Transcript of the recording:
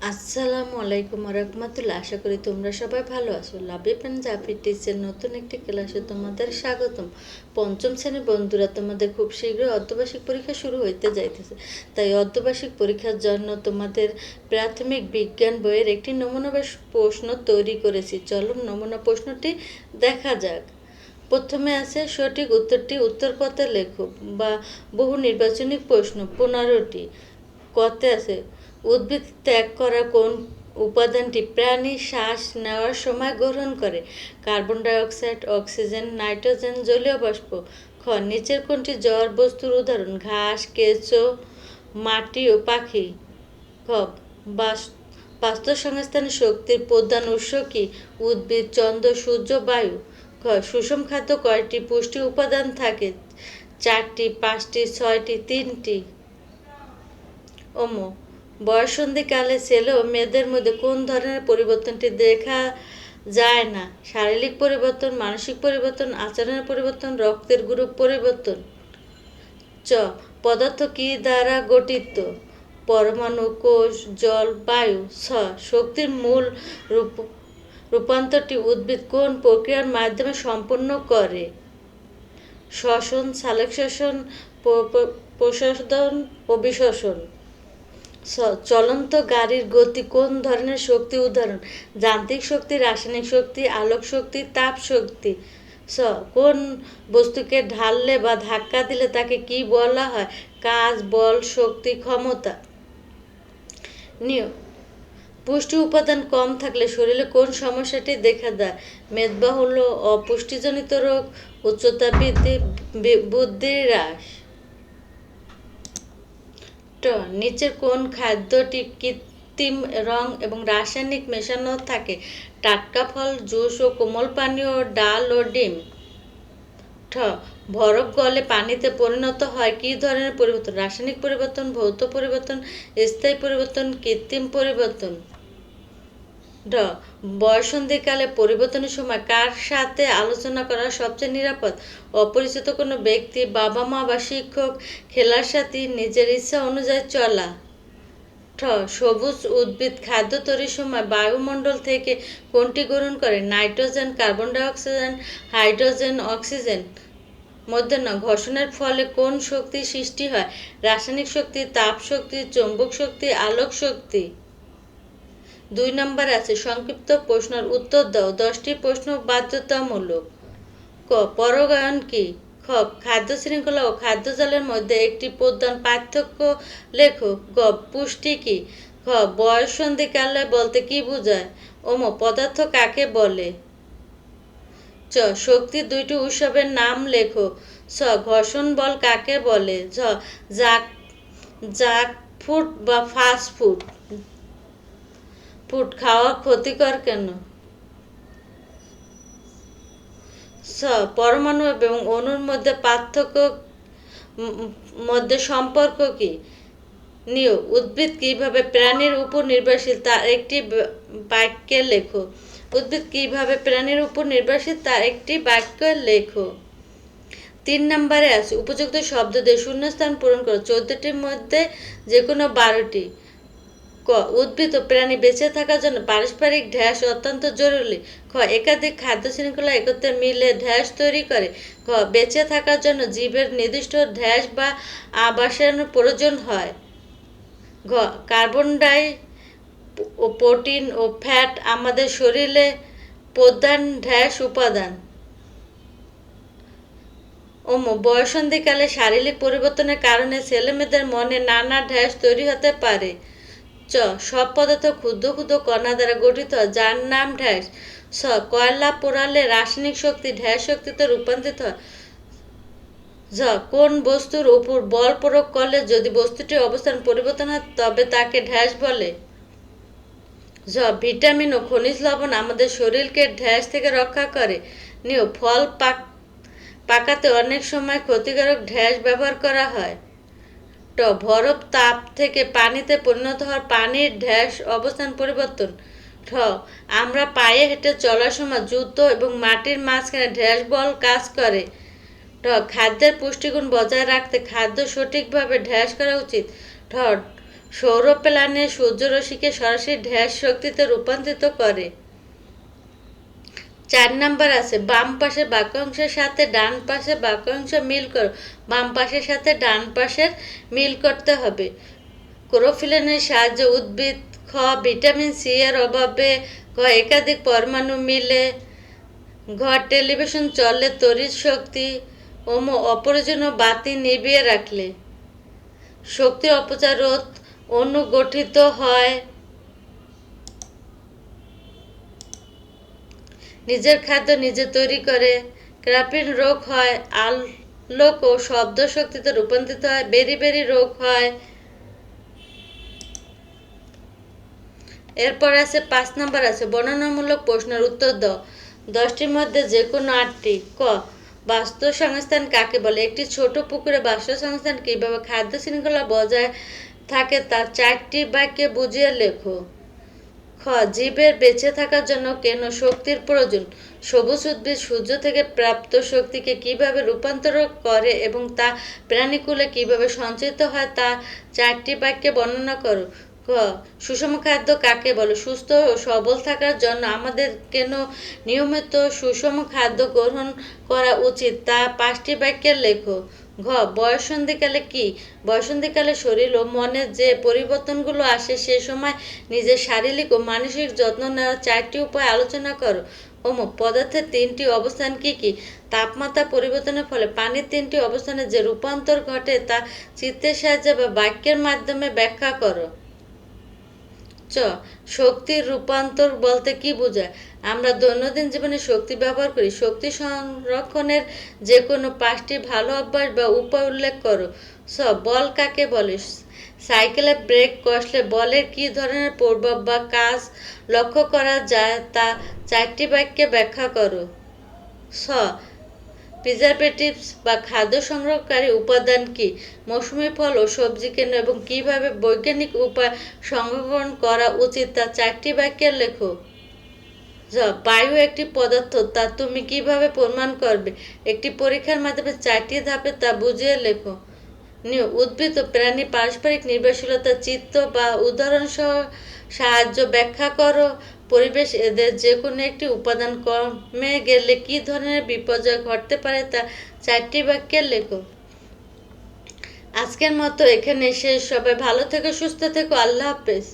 আসসালামু আলাইকুম রহমতুল্লাহ। আশা করি তোমরা সবাই ভালো আছো। লাভি পাঞ্জাবি টিচের নতুন একটি ক্লাসে তোমাদের স্বাগতম। পঞ্চম শ্রেণীর বন্ধুরা, তোমাদের খুব শীঘ্রই অর্ধবার্ষিক পরীক্ষা শুরু হইতে যাইতেছে। তাই অর্ধবার্ষিক পরীক্ষার জন্য তোমাদের প্রাথমিক বিজ্ঞান বইয়ের একটি নমুনা প্রশ্ন তৈরি করেছি। চলো নমুনা প্রশ্নটি দেখা যাক। প্রথমে আছে সঠিক উত্তরটি উত্তরপত্রে লেখো বা বহু নির্বাচনী প্রশ্ন 15টি। কতে আছে উদ্ভিদ ত্যাগ করা কোন উপাদানটি প্রাণী শ্বাস নেওয়ার সময় গ্রহণ করে? কার্বন ডাইঅক্সাইড, অক্সিজেন, নাইট্রোজেন, জলীয় বাষ্প। খ নিচের কোনটি জড় বস্তুর উদাহরণ? ঘাস, কেঁচো, মাটি ও পাখি। খ বাস্তুসংস্থানের শক্তির প্রধান উৎস কি? উদ্ভিদ, চন্দ্র, সূর্য, বায়ু। খ সুষম খাদ্য কয়টি পুষ্টি উপাদান থাকে? 4টি, 5টি, 6টি, 3টি। বয়ঃসন্ধিকালে ছেলে ও মেয়েদের মধ্যে কোন ধরনের পরিবর্তনটি দেখা যায় না? শারীরিক পরিবর্তন, মানসিক পরিবর্তন, আচরণের পরিবর্তন, রক্তের গ্রুপ পরিবর্তন। চ পদার্থ কি দ্বারা গঠিত? পরমাণু, কোষ, জল, বায়ু। শক্তির মূল রূপান্তরটি উদ্ভিদ কোন প্রক্রিয়ার মাধ্যমে সম্পন্ন করে? শ্বসন, সালোকসংশ্লেষণ, প্রসারণ ও বিশ্বসন। চলন্ত গাড়ির গতি কোন ধরনের শক্তি উদাহরণ? যান্ত্রিক শক্তি, রাসায়নিক শক্তি, আলোক শক্তি, তাপ শক্তি। কোন বস্তুকে ঢাললে বা ধাক্কা দিলে তাকে কি বলা হয়? কাজ, বল, শক্তি, ক্ষমতা। পুষ্টি উপাদান কম থাকলে শরীরে কোন সমস্যাটি দেখা দেয়? মেদবাহুল্য, অপুষ্টিজনিত রোগ, উচ্চতা বৃদ্ধি, বুদ্ধি হ্রাস। নিচের কোন খাদ্যটি কৃত্রিম রং এবং রাসায়নিক মেশানো থাকে? টাটকা ফল, জুস ও কোমল পানীয়, ডাল ও ডিম। বরফ গলে পানিতে পরিণত হয় কি ধরনের পরিবর্তন? রাসায়নিক পরিবর্তন, ভৌত পরিবর্তন, স্থায়ী পরিবর্তন, কৃত্রিম পরিবর্তন। বয়ঃসন্ধিকালে পরিবর্তনের সময় কার সাথে আলোচনা করা সবচেয়ে নিরাপদ? অপরিচিত কোনো ব্যক্তি, বাবা মা বা শিক্ষক, খেলার সাথী, নিজের ইচ্ছা অনুযায়ী চলা। সবুজ উদ্ভিদ খাদ্য তৈরির সময় বায়ুমণ্ডল থেকে কোনটি গ্রহণ করে? Nitrogen, carbon dioxide, hydrogen, oxygen. ঘর্ষণের ফলে কোন শক্তি সৃষ্টি হয়? রাসায়নিক শক্তি, তাপ শক্তি, চৌম্বক শক্তি, আলোক শক্তি। 2 নম্বরে আছে সংক্ষিপ্ত প্রশ্নের উত্তর দাও। 10টি প্রশ্ন বাধ্যতামূলক। ক পরাগায়ন কি? খ খাদ্য শৃঙ্খলা ও খাদ্য জালের মধ্যে একটি প্রধান পার্থক্য লেখো। গ পুষ্টি কি? খ বয়ঃসন্ধিকালে বলতে কি বোঝায়? পদার্থ কাকে বলে? চ শক্তির 2টি উৎসের নাম লেখো। ঘর্ষণ বল কাকে বলে? জাঙ্ক ফুড বা ফাস্ট ফুড খাওয়া ক্ষতিকর কেন? পরমাণু এবং অণুর মধ্যে সম্পর্ক কি? উদ্ভিদ কিভাবে প্রাণীর উপর নির্ভরশীল তার একটি বাক্যে লেখো। উদ্ভিদ কিভাবে প্রাণীর উপর নির্ভরশীল তার একটি বাক্য লেখো। 3 নম্বরে আছে উপযুক্ত শব্দ দিয়ে শূন্যস্থান পূরণ করো। 14টির মধ্যে যে কোনো 12টি। ক উদ্ভিদ ও প্রাণী বেঁচে থাকার জন্য পারস্পরিক ঢ্যাস অত্যন্ত জরুরি। খ একাধিক খাদ্য শৃঙ্খলা একত্রে মিলে ঢ্যাস তৈরি করে। খ বেঁচে থাকার জন্য জীবের নির্দিষ্ট ঢ্যাস বা আবাসের প্রয়োজন হয়। ঘ কার্বন ডাই ও প্রোটিন ও ফ্যাট আমাদের শরীরে প্রধান ঢ্যাস উপাদান। বয়ঃসন্ধিকালে শারীরিক পরিবর্তনের কারণে ছেলেমেয়েদের মনে নানা ঢ্যাস তৈরি হতে পারে। সব পদার্থ ক্ষুদ্র ক্ষুদ্র কণা দ্বারা গঠিত হয় যার নাম ঢ্যাস। কয়লা পোড়ালে রাসায়নিক শক্তি ঢ্যাস শক্তিতে রূপান্তরিত হয়। কোন বস্তুর উপর বল প্রয়োগ করলে যদি বস্তুটির অবস্থান পরিবর্তন হয় তবে তাকে ঢ্যাস বলে। ভিটামিন ও খনিজ লবণ আমাদের শরীরকে ঢ্যাস থেকে রক্ষা করে। ফল পাকাতে অনেক সময় ক্ষতিকারক ঢ্যাস ব্যবহার করা হয়। বরফ তাপ থেকে পানিতে পরিণত হওয়ার পানির ঢ্যাস অবস্থান পরিবর্তন। আমরা পায়ে হেঁটে চলার সময় জুতো এবং মাটির মাঝখানে ঢ্যাস বল কাজ করে। খাদ্যের পুষ্টিগুণ বজায় রাখতে খাদ্য সঠিকভাবে ঢ্যাস করা উচিত। সৌর প্ল্যানে সূর্যরশ্মিকে সরাসরি ঢ্যাস শক্তিতে রূপান্তরিত করে। 4 নাম্বার আছে বাম পাশের বাক্যাংশের সাথে ডান পাশের বাক্যাংশ মিল করো। বাম পাশের সাথে ডান পাশের মিল করতে হবে। ক্লোরোফিলের সাহায্যে উদ্ভিদ, খ ভিটামিন সি এর অভাবে, গ একাধিক পরমাণু মিলে, ঘ টেলিভিশন চলে তড়িৎ শক্তি, অপ্রয়োজনীয় বাতি নিভিয়ে রাখলে। শক্তি অপচয় রোধ অনুগঠিত হয়। নিজের খাদ্য নিজে তৈরি করে। ক্রাপিন রোগ হয়। আলোক ও শব্দ শক্তিতে রূপান্তরিত হয়। বেরি রোগ হয়। এরপর আছে 5 নাম্বার আছে বর্ণনামূলক প্রশ্নের উত্তর দাও। 10টির মধ্যে যে কোনো 8টি। ক বাস্তুসংস্থান কাকে বলে? একটি ছোট পুকুরে বাস্তুসংস্থান কিভাবে খাদ্য শৃঙ্খলা বজায় থাকে তা 4টি বাক্যে বুঝিয়ে লেখো। খ জীবের বেঁচে থাকার জন্য কেন শক্তির প্রয়োজন? সবুজ উদ্ভিদ সূর্য থেকে প্রাপ্ত শক্তিকে কিভাবে রূপান্তর করে এবং তা প্রাণীকুলে কিভাবে সঞ্চিত হয় তা 4টি বাক্যে বর্ণনা করো। খ সুষম খাদ্য কাকে বলে? সুস্থ ও সবল থাকার জন্য আমাদের কেন নিয়মিত সুষম খাদ্য গ্রহণ করা উচিত তা 5টি বাক্যে লেখো। ঘ বয়ঃসন্ধিকালে কি? বয়ঃসন্ধিকালে শরীর ও মনের যে পরিবর্তনগুলো আসে সে সময় নিজের শারীরিক ও মানসিক যত্ন নেওয়ার 4টি উপায় আলোচনা করো। পদার্থের 3টি অবস্থান কি কি? তাপমাত্রা পরিবর্তনের ফলে পানির 3টি অবস্থানে যে রূপান্তর ঘটে তা চিত্রের সাহায্যে বা বাক্যের মাধ্যমে ব্যাখ্যা করো। চ শক্তির রূপান্তর বলতে কি বোঝায়? আমরা দৈনন্দিন জীবনে শক্তি ব্যবহার করি। শক্তি সংরক্ষণের যে কোনো 5টি ভালো অভ্যাস বা উপায় উল্লেখ করো। স বল কাকে বলে? সাইকেলে ব্রেক কষলে বলের কি ধরনের প্রভাব বা কাজ লক্ষ্য করা যায় তা 4টি বাক্যে ব্যাখ্যা করো। স প্রিজারভেটিভস বা খাদ্য সংগ্রহকারী উপাদান কি? মৌসুমী ফল ও সবজি কেন এবং কিভাবে বৈজ্ঞানিক উপায় সংরক্ষণ করা উচিত তা 4টি বাক্যে লেখো। বায়ু একটি পদার্থ তা তুমি কিভাবে প্রমাণ করবে? একটি পরীক্ষার মাধ্যমে 4টি ধাপে তা বুঝিয়ে লেখো। উদ্ভিদ ও প্রাণী পারস্পরিক নির্ভরশীলতা চিত্র বা উদাহরণ সহ সাহায্য ব্যাখ্যা করো। পরিবেশ এদের যে কোনো একটি উপাদান কমে গেলে কি ধরনের বিপর্যয় ঘটতে পারে তা 4টি বাক্যে লেখো। আজকের মতো এখানে শেষ। সবাই ভালো থেকো, সুস্থ থেকো। আল্লাহ হাফেজ।